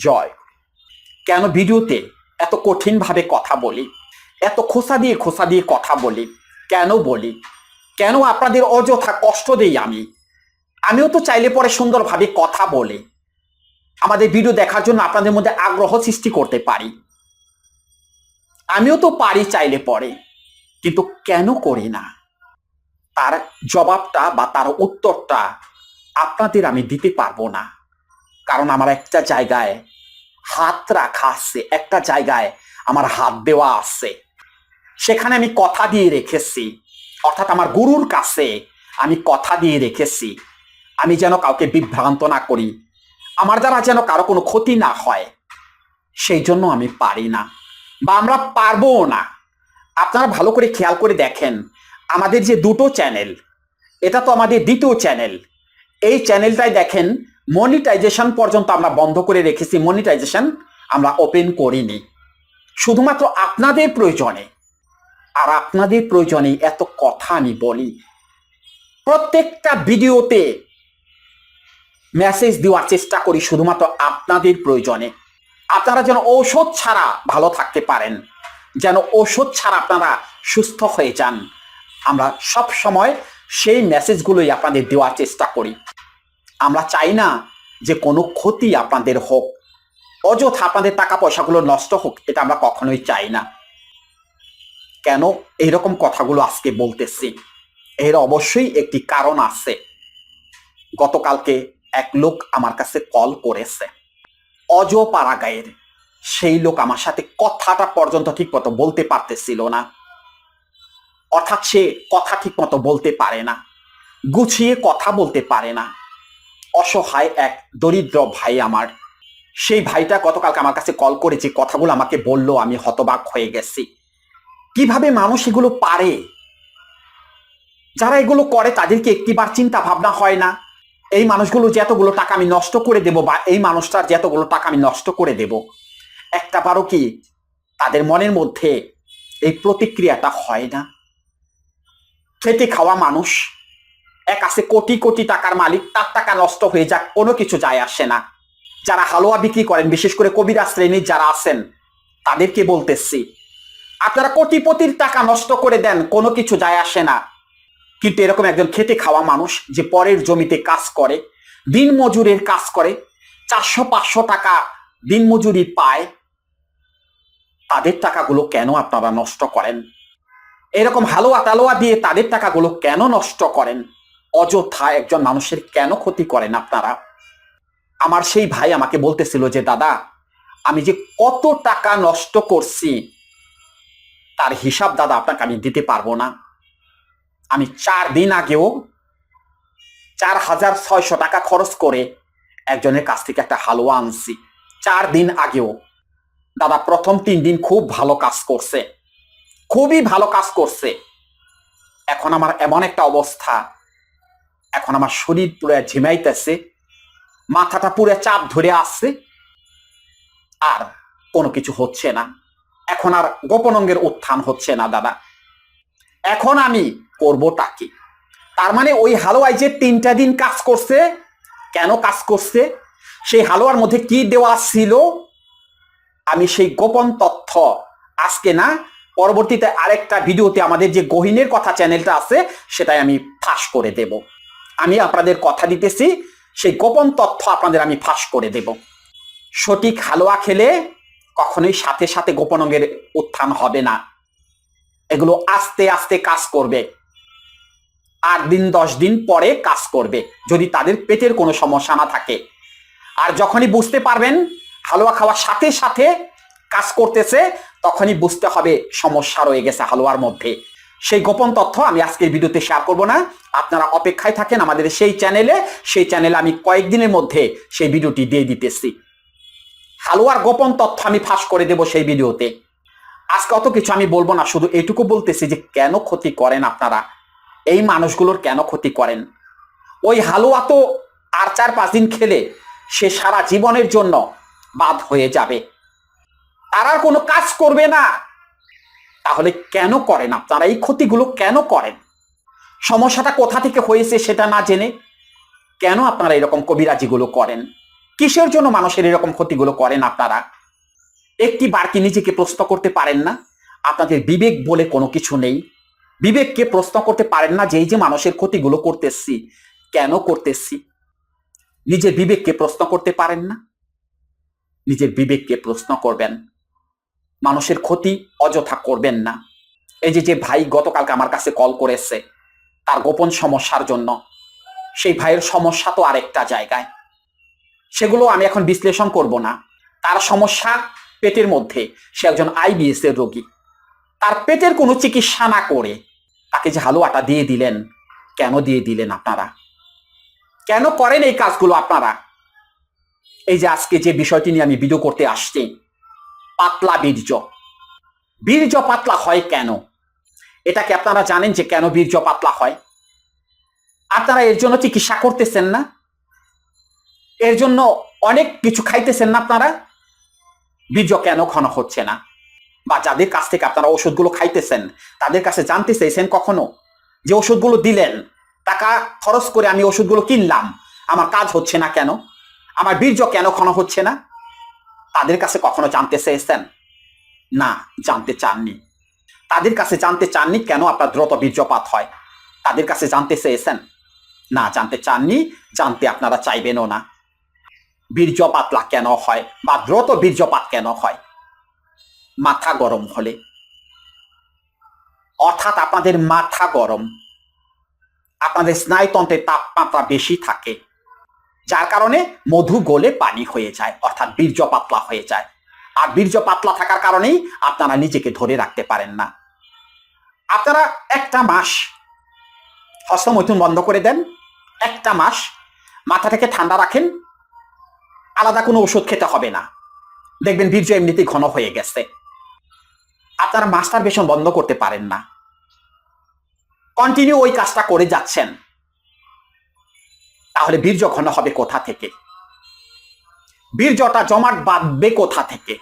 জয়। কেন ভিডিওতে এত কঠিনভাবে কথা বলি, এত খোসা দিয়ে কথা বলি, কেন বলি, কেন আপনাদের অযথা কষ্ট দেই? আমিও তো চাইলে পরে সুন্দরভাবে কথা বলে আমাদের ভিডিও দেখার জন্য আপনাদের মধ্যে আগ্রহ সৃষ্টি করতে পারি। আমিও তো পারি চাইলে পরে, কিন্তু কেন করি না? তার জবাবটা বা তার উত্তরটা আপনাদের আমি দিতে পারবো না। কারণ আমার একটা জায়গায় হাত রাখা আছে, একটা জায়গায় আমার হাত দেওয়া আছে। সেখানে আমি কথা দিয়ে রেখেছি, অর্থাৎ আমার গুরুর কাছে আমি কথা দিয়ে রেখেছি আমি যেন কাউকে বিভ্রান্ত না করি, আমার দ্বারা যেন কারো কোনো ক্ষতি না হয়। সেই জন্য আমি পারি না, বা আমরা পারবো না। আপনারা ভালো করে খেয়াল করে দেখেন, আমাদের যে দুটো চ্যানেল, এটা তো আমাদের দ্বিতীয় চ্যানেল। এই চ্যানেলটাই দেখেন মনিটাইজেশন পর্যন্ত আমরা বন্ধ করে রেখেছি, মনিটাইজেশন আমরা ওপেন করিনি, শুধুমাত্র আপনাদের প্রয়োজনে। আর আপনাদের প্রয়োজনে এত কথা আমি বলি, প্রত্যেকটা ভিডিওতে মেসেজ দেওয়ার চেষ্টা করি শুধুমাত্র আপনাদের প্রয়োজনে। আপনারা যেন ঔষধ ছাড়া ভালো থাকতে পারেন, যেন ওষুধ ছাড়া আপনারা সুস্থ হয়ে যান। আমরা সব সময় সেই মেসেজগুলোই আপনাদের দেওয়ার চেষ্টা করি। আমরা চাই না যে কোনো ক্ষতি আপনাদের হোক, অযথা আপনাদের টাকা পয়সাগুলো নষ্ট হোক, এটা আমরা কখনোই চাই না। কেন এইরকম কথাগুলো আজকে বলতেছি? এর অবশ্যই একটি কারণ আছে। গতকালকে এক লোক আমার কাছে কল করেছে, অজপাড়া গায়ের। সেই লোক আমার সাথে কথাটা পর্যন্ত ঠিক মতো বলতে পারতেছিল না, অর্থাৎ সে কথা ঠিক মতো বলতে পারে না, গুছিয়ে কথা বলতে পারে না। অসহায় এক দরিদ্র ভাই আমার। সেই ভাইটা গতকালকে আমার কাছে কল করে যে কথাগুলো আমাকে বললো, আমি হতবাক হয়ে গেছি। কিভাবে মানুষ এগুলো পারে? যারা এগুলো করে তাদেরকে একটিবার চিন্তা ভাবনা হয় না, এই মানুষগুলো যে এতগুলো টাকা আমি নষ্ট করে দেব, বা এই মানুষটার যে এতগুলো টাকা আমি নষ্ট করে দেব, একটা বারও কি তাদের মনের মধ্যে এই প্রতিক্রিয়াটা হয় না? খেটে খাওয়া মানুষ, এক আছে কোটি কোটি টাকার মালিক, তার টাকা নষ্ট হয়ে যাক, কোনো কিছু যায় আসে না। যারা হালুয়া বিক্রি করেন, বিশেষ করে কবিরা শ্রেণীর যারা আছেন, তাদেরকে বলতেছি, আপনারা কোটিপতির টাকা নষ্ট করে দেন, কোনো কিছু যায় আসে না। কিন্তু এরকম একজন খেটে খাওয়া মানুষ যে পরের জমিতে কাজ করে, দিন মজুরের কাজ করে, 400-500 টাকা দিন মজুরি পায়, তাদের টাকাগুলো কেন আপনারা নষ্ট করেন? এরকম হালুয়া টালুয়া দিয়ে তাদের টাকাগুলো কেন নষ্ট করেন? অযথা একজন মানুষের কেন ক্ষতি করেন আপনারা? আমার সেই ভাই আমাকে বলতেছিল যে দাদা, আমি যে কত টাকা নষ্ট করছি তার হিসাব দাদা আপনাকে আমি দিতে পারবো না। আমি 4 দিন আগেও 4600 টাকা খরচ করে একজনের কাছ থেকে একটা হালুয়া আনছি। 4 দিন আগেও দাদা, প্রথম 3 দিন খুব ভালো কাজ করছে, খুবই ভালো কাজ করছে। এখন আমার এমন একটা অবস্থা, এখন আমার শরীর পুরো ঝিমাইতেছে, মাথাটা পুরো চাপ ধরে আসছে, আর কোনো কিছু হচ্ছে না। এখন আর গোপন অঙ্গের উত্থান হচ্ছে না দাদা। এখন আমি করবোটা কি? তার মানে ওই হালুয়ায় যে 3টা দিন কাজ করছে, কেন কাজ করছে, সেই হালুয়ার মধ্যে কি দেওয়া ছিল, আমি সেই গোপন তথ্য আজকে না, পরবর্তীতে আরেকটা ভিডিওতে আমাদের যে গহীনের কথা চ্যানেলটা আছে সেটাই আমি ফাঁস করে দেব। আমি আপনাদের কথা দিতেছি, সেই গোপন তথ্য আপনাদের আমি ফাঁস করে দেব। সঠিক হালুয়া খেলে কখনোই সাথে সাথে গোপন অঙ্গের উত্থান হবে না, এগুলো আস্তে আস্তে কাজ করবে, 8 দিন 10 দিন পরে কাজ করবে, যদি তাদের পেটের কোনো সমস্যা না থাকে। আর যখনই বুঝতে পারবেন হালুয়া খাওয়ার সাথে সাথে কাজ করতেছে, তখনই বুঝতে হবে সমস্যা রয়ে গেছে হালুয়ার মধ্যে। সেই গোপন তথ্য আমি আজকের ভিডিওতে শেয়ার করব না, আপনারা অপেক্ষায় থাকেন আমাদের সেই চ্যানেলে আমি কয়েকদিনের মধ্যে সেই ভিডিওটি দিয়ে দিতেছি। হালুয়ার গোপন তথ্য আমি ফাঁস করে দেব সেই ভিডিওতে। আজকে অত কিছু আমি বলবো না, শুধু এটুকু বলতেছি যে কেন ক্ষতি করেন আপনারা, এই মানুষগুলোর কেন ক্ষতি করেন? ওই হালুয়া তো আর 4-5 দিন খেলে সে সারা জীবনের জন্য বাদ হয়ে যাবে, আর আর কোনো কাজ করবে না। তাহলে কেন করেন আপনারা এই ক্ষতিগুলো? কেন করেন? সমস্যাটা কোথা থেকে হয়েছে সেটা না জেনে কেন আপনারা এরকম কবিরাজিগুলো করেন? কিসের জন্য মানুষের এরকম ক্ষতিগুলো করেন আপনারা? একটি বার কি নিজেকে প্রশ্ন করতে পারেন না? আপনাদের বিবেক বলে কোনো কিছু নেই। বিবেককে প্রশ্ন করতে পারেন না যে এই যে মানুষের ক্ষতিগুলো করতেছি, কেন করতেছি? নিজের বিবেককে প্রশ্ন করতে পারেন না? নিজের বিবেককে প্রশ্ন করবেন। মানুষের ক্ষতি অযথা করবেন না। এই যে ভাই গতকালকে আমার কাছে কল করেছে তার গোপন সমস্যার জন্য, সেই ভাইয়ের সমস্যা তো আরেকটা জায়গায়, সেগুলো আমি এখন বিশ্লেষণ করব না। তার সমস্যা পেটের মধ্যে, সে একজন আইবিএস এর রোগী। তার পেটের কোনো চিকিৎসা না করে তাকে যে হালুয়াটা দিয়ে দিলেন, কেন দিয়ে দিলেন আপনারা? কেন করেন এই কাজগুলো আপনারা? এই যে আজকে যে বিষয়টি নিয়ে আমি ভিডিও করতে আসছি, পাতলা বীর্য। বীর্য পাতলা হয় কেন? এটা কি আপনারা জানেন যে কেন বীর্য পাতলা হয়? আপনারা এর জন্য চিকিৎসা করতেছেন না? এর জন্য অনেক কিছু খাইতেছেন না আপনারা? বীর্য কেন ঘন হচ্ছে না? বা যাদের কাছ থেকে আপনারা ওষুধগুলো খাইতেছেন তাদের কাছে জানতে চেয়েছেন কখনো যে ওষুধগুলো দিলেন, টাকা খরচ করে আমি ওষুধগুলো কিনলাম, আমার কাজ হচ্ছে না কেন? আমার বীর্য কেন ঘন হচ্ছে না? তাদের কাছে কখনো জানতে চেয়েছেন? না, জানতে চাননি। তাদের কাছে জানতে চাননি কেন আপনার দ্রুত বীর্যপাত হয়? তাদের কাছে জানতে চেয়েছেন? না, জানতে চাননি, জানতে আপনারা চাইবেনও না। বীর্য পাতলা কেন হয় বা দ্রুত বীর্যপাত কেন হয়? মাথা গরম হলে, অর্থাৎ আপনাদের মাথা গরম, আপনাদের স্নায়ুতন্ত্রের তাপমাত্রা বেশি থাকে, যার কারণে মধু গলে পানি হয়ে যায়, অর্থাৎ বীর্য পাতলা হয়ে যায়। আর বীর্য পাতলা থাকার কারণেই আপনারা নিজেকে ধরে রাখতে পারেন না। আপনারা একটা মাস হস্তমৈথুন বন্ধ করে দেন, একটা মাস মাথাটাকে ঠান্ডা রাখেন, আলাদা কোনো ওষুধ খেতে হবে না, দেখবেন বীর্য এমনিতেই ঘন হয়ে গেছে। আপনারা মাস্টারবেশন বন্ধ করতে পারেন না, কন্টিনিউ ওই কাজটা করে যাচ্ছেন, তাহলে বীর্য ঘন হবে কোথা থেকে? বীর্যটা জমাট বাঁধবে কোথা থেকে?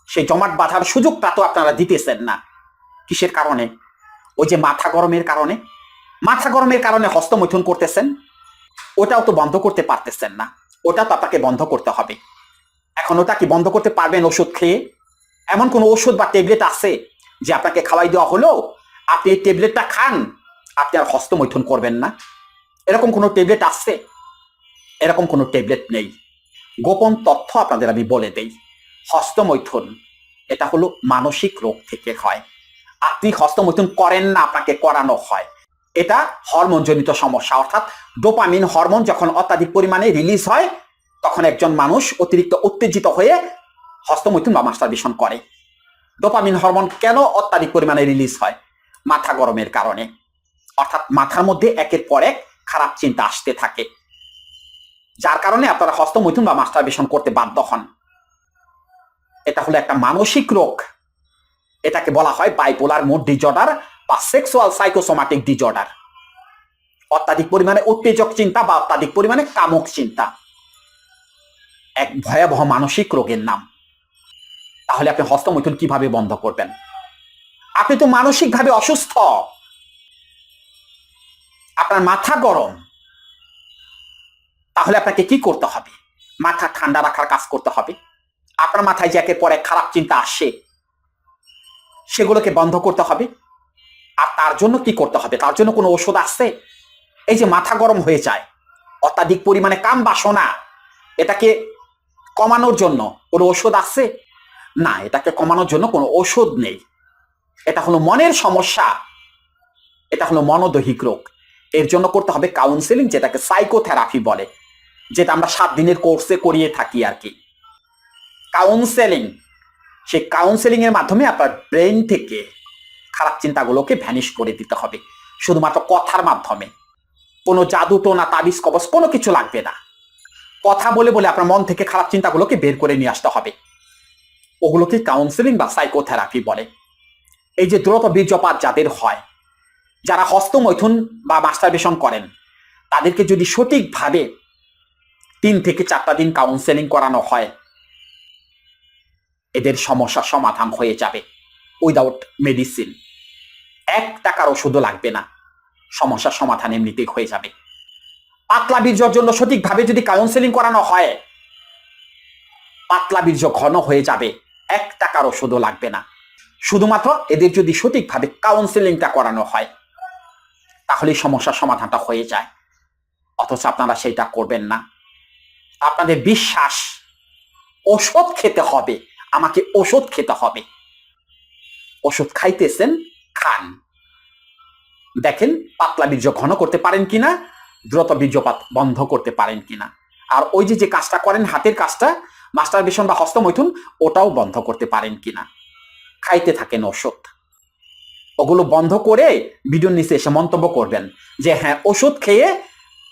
সেই জমাট বাঁধার সুযোগটা তো আপনারা দিতেছেন না। কিসের কারণে? ওই যে মাথা গরমের কারণে। মাথা গরমের কারণে হস্তমৈথুন করতেছেন, ওটাও তো বন্ধ করতে পারতেছেন না, ওটা তো আপনাকে বন্ধ করতে হবে। এখন ওটা কি বন্ধ করতে পারবেন ওষুধ খেয়ে? এমন কোনো ওষুধ বা ট্যাবলেট আছে যে আপনাকে খাওয়াই দেওয়া হলো, আপনি এই ট্যাবলেটটা খান, আপনি আর হস্তমৈথুন করবেন না? এরকম কোনো ট্যাবলেট আছে? এরকম কোনো ট্যাবলেট নেই। গোপন তথ্য আপনাদের আমি বলে দেই, হস্তমৈথুন এটা হলো মানসিক রোগ থেকে হয়। আপনি হস্তমৈথুন করেন না, আপনাকে করানো হয়। এটা হরমোনজনিত সমস্যা, অর্থাৎ ডোপামিন হরমোন যখন অত্যাধিক পরিমাণে রিলিজ হয় তখন একজন মানুষ অতিরিক্ত উত্তেজিত হয়ে হস্তমৈথুন বা মাস্টারবেশন করে। ডোপামিন হরমোন কেন অত্যাধিক পরিমাণে রিলিজ হয়? মাথা গরমের কারণে। অর্থাৎ মাথার মধ্যে একের পর এক খারাপ চিন্তা আসতে থাকে, যার কারণে আপনারা হস্তমৈথুন বা মাস্টারবেশন করতে বাধ্য হন। এটা হলো একটা মানসিক রোগ। এটাকে বলা হয় বাইপোলার মুড ডিজঅর্ডার বা সেক্সুয়াল সাইকোসোমাটিক ডিজঅর্ডার। অত্যাধিক পরিমাণে উত্তেজক চিন্তা বা অত্যাধিক পরিমাণে কামক চিন্তা এক ভয়াবহ মানসিক রোগের নাম। তাহলে আপনি হস্তমৈথুন কিভাবে বন্ধ করবেন? আপনি তো মানসিকভাবে অসুস্থ, আপনার মাথা গরম। তাহলে আপনাকে কি করতে হবে? মাথা ঠান্ডা রাখার কাজ করতে হবে। আপনার মাথায় যে একের পর এক খারাপ চিন্তা আসে সেগুলোকে বন্ধ করতে হবে। আর তার জন্য কি করতে হবে? তার জন্য কোনো ওষুধ আছে? এই যে মাথা গরম হয়ে যায়, অত্যাধিক পরিমাণে কাম বাসনা, এটাকে কমানোর জন্য কোনো ওষুধ আছে? না, এটাকে কমানোর জন্য কোনো ওষুধ নেই। এটা হলো মনের সমস্যা, এটা হলো মনোদৈহিক রোগ। এর জন্য করতে হবে কাউন্সেলিং, যেটাকে সাইকোথেরাপি বলে, যেটা আমরা 7 দিনের কোর্সে করিয়ে থাকি আর কি। কাউন্সেলিং, সেই কাউন্সেলিং এর মাধ্যমে আপনার ব্রেন থেকে খারাপ চিন্তাগুলোকে ভ্যানিশ করে দিতে হবে, শুধুমাত্র কথার মাধ্যমে। কোনো জাদু টোনা তাবিজ কবজ কোনো কিছু লাগবে না। কথা বলে বলে আপনার মন থেকে খারাপ চিন্তাগুলোকে বের করে নিয়ে আসতে হবে। ওগুলোকে কাউন্সেলিং বা সাইকোথেরাপি বলে। এই যে দ্রুত বীর্যপাত যাদের হয়, যারা হস্তমৈথুন বা মাস্টারবেশন করেন, তাদেরকে যদি সঠিকভাবে 3 থেকে 4টা দিন কাউন্সেলিং করানো হয়, এদের সমস্যা সমাধান হয়ে যাবে উইদাউট মেডিসিন। 1 টাকার ওষুধও লাগবে না, সমস্যার সমাধান এমনিতেই হয়ে যাবে। পাতলা বীর্যর জন্য সঠিকভাবে যদি কাউন্সেলিং করানো হয়, পাতলা বীর্য ঘন হয়ে যাবে, 1 টাকার ওষুধও লাগবে না। শুধুমাত্র এদের যদি সঠিকভাবে কাউন্সেলিংটা করানো হয় তাহলে সমস্যার সমাধানটা হয়ে যায়। অথচ আপনারা সেটা করবেন না। আপনাদের বিশ্বাস ওষুধ খেতে হবে, আমাকে ওষুধ খেতে হবে। ওষুধ খাইতেছেন, খান, দেখেন পাতলা বীর্য ঘন করতে পারেন কিনা, দ্রুত বীর্যপাত বন্ধ করতে পারেন কিনা। আর ওই যে কাজটা করেন হাতের কাজটা, মাস্টারবেশন বা হস্তমৈথুন, ওটাও বন্ধ করতে পারেন কিনা। খাইতে থাকেন ওষুধ। ওগুলো বন্ধ করে ভিডিওর নিচে এসে মন্তব্য করবেন যে হ্যাঁ, ওষুধ খেয়ে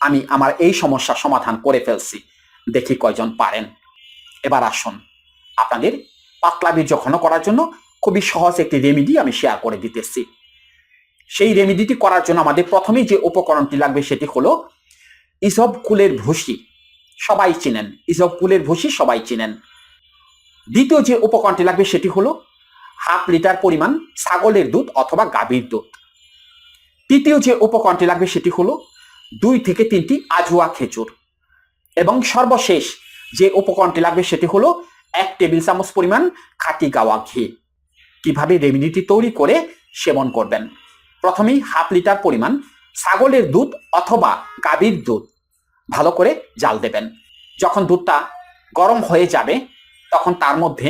আমি আমার এই সমস্যার সমাধান করে ফেলছি। দেখি কয়জন পারেন। এবার আসুন, আপনাদের পাতলা বীর্য ঘন করার জন্য খুবই সহজ একটি রেমেডি আমি শেয়ার করে দিতেছি। সেই রেমেডিটি করার জন্য আমাদের প্রথমেই যে উপকরণটি লাগবে সেটি হলো ইসবগুলের ভুসি। সবাই চিনেন, ইসবগুলের ভুসি সবাই চিনেন। দ্বিতীয় যে উপকরণটি লাগবে সেটি হলো 1/2 লিটার পরিমাণ ছাগলের দুধ অথবা গাভীর দুধ। তৃতীয় যে উপকরণটি লাগবে সেটি হলো 2 থেকে 3টি আজুয়া খেজুর। এবং সর্বশেষ যে উপকরণটি লাগবে সেটি হলো 1 টেবিল চামচ পরিমাণ খাঁটি গাওয়া ঘি। কিভাবে রেমেডিটি তৈরি করে সেবন করবেন? প্রথমেই 1/2 লিটার পরিমাণ ছাগলের দুধ অথবা গাভীর দুধ ভালো করে জাল দেবেন। যখন দুধটা গরম হয়ে যাবে তখন তার মধ্যে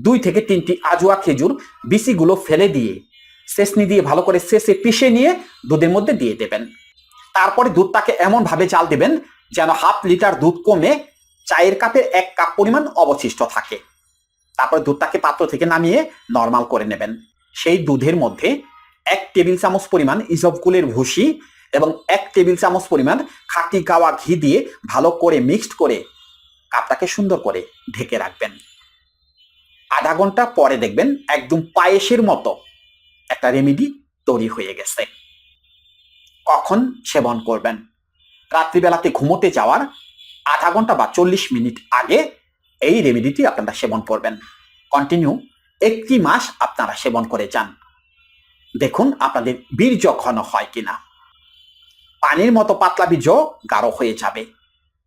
2 থেকে 3টি আজুয়া খেজুর বিচিগুলো ফেলে দিয়ে ছেঁচনি দিয়ে ভালো করে ছেঁচে পিষে নিয়ে দুধের মধ্যে দিয়ে দেবেন। তারপরে দুধটাকে এমনভাবে জাল দেবেন যেন 1/2 লিটার দুধ কমে চায়ের কাপের 1 কাপ পরিমাণ অবশিষ্ট থাকে। তারপরে দুধটাকে পাত্র থেকে নামিয়ে নরমাল করে নেবেন। সেই দুধের মধ্যে 1 টেবিল চামচ পরিমাণ ইসবগুলের ভুসি এবং 1 টেবিল চামচ পরিমাণ খাঁটি গাওয়া ঘি দিয়ে ভালো করে মিক্সড করে কাপটাকে সুন্দর করে ঢেকে রাখবেন। আধা ঘন্টা পরে দেখবেন একদম পায়েসের মতো একটা রেমেডি তৈরি হয়ে গেছে। কখন সেবন করবেন? রাত্রিবেলাতে ঘুমোতে যাওয়ার আধা ঘন্টা বা 40 মিনিট আগে এই রেমেডিটি আপনারা সেবন করবেন। কন্টিনিউ 1 মাস আপনারা সেবন করে যান। দেখুন আপনাদের বীর্য ঘন হয় কিনা। পানির মতো পাতলা বীর্য গাঢ় হয়ে যাবে।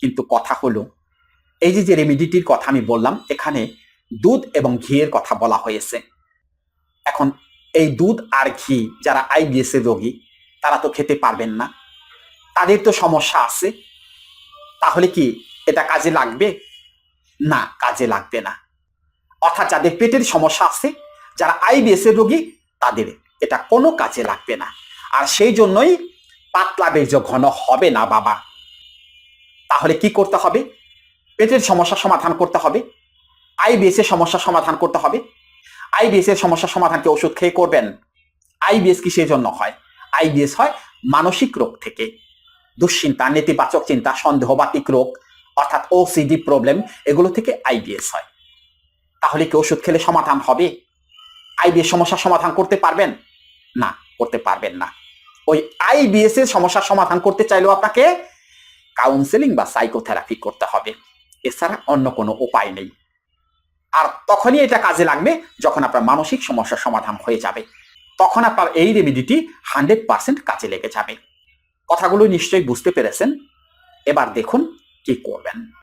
কিন্তু কথা হলো, এই যে রেমেডিটির কথা আমি বললাম, এখানে দুধ এবং ঘিয়ের কথা বলা হয়েছে। এখন এই দুধ আর ঘি যারা আইবিএস এর রোগী তারা তো খেতে পারবেন না, তাদের তো সমস্যা আছে। তাহলে কি এটা কাজে লাগবে? না, কাজে লাগবে না। অর্থাৎ যাদের পেটের সমস্যা আছে, যারা আইবিএস এর রোগী, তাদের এটা কোনো কাজে লাগবে না। আর সেই জন্যই পাতলা বীর্য ঘন হবে না বাবা। তাহলে কি করতে হবে? পেটের সমস্যা সমাধান করতে হবে, আইবিএস এর সমস্যা সমাধান করতে হবে। আইবিএস এর সমস্যা সমাধানকে ওষুধ খেয়ে করবেন? আইবিএস কিসের জন্য হয়? আইবিএস হয় মানসিক রোগ থেকে। দুশ্চিন্তা, নেতিবাচক চিন্তা, সন্দেহবাতিক রোগ অর্থাৎ ওসিডি প্রবলেম, এগুলো থেকে আইবিএস হয়। তাহলে কি ওষুধ খেলে সমাধান হবে? আইবিএস সমস্যার সমাধান করতে পারবেন? না, করতে পারবেন না। ওই আইবিএস এর সমস্যার সমাধান করতে চাইলেও আপনাকে কাউন্সেলিং বা সাইকোথেরাপি করতে হবে, এছাড়া অন্য কোনো উপায় নেই। আর তখনই এটা কাজে লাগবে যখন আপনার মানসিক সমস্যার সমাধান হয়ে যাবে। তখন আপনার এই রেমেডিটি 100% কাজে লেগে যাবে। কথাগুলো নিশ্চয়ই বুঝতে পেরেছেন। এবার দেখুন কি করবেন।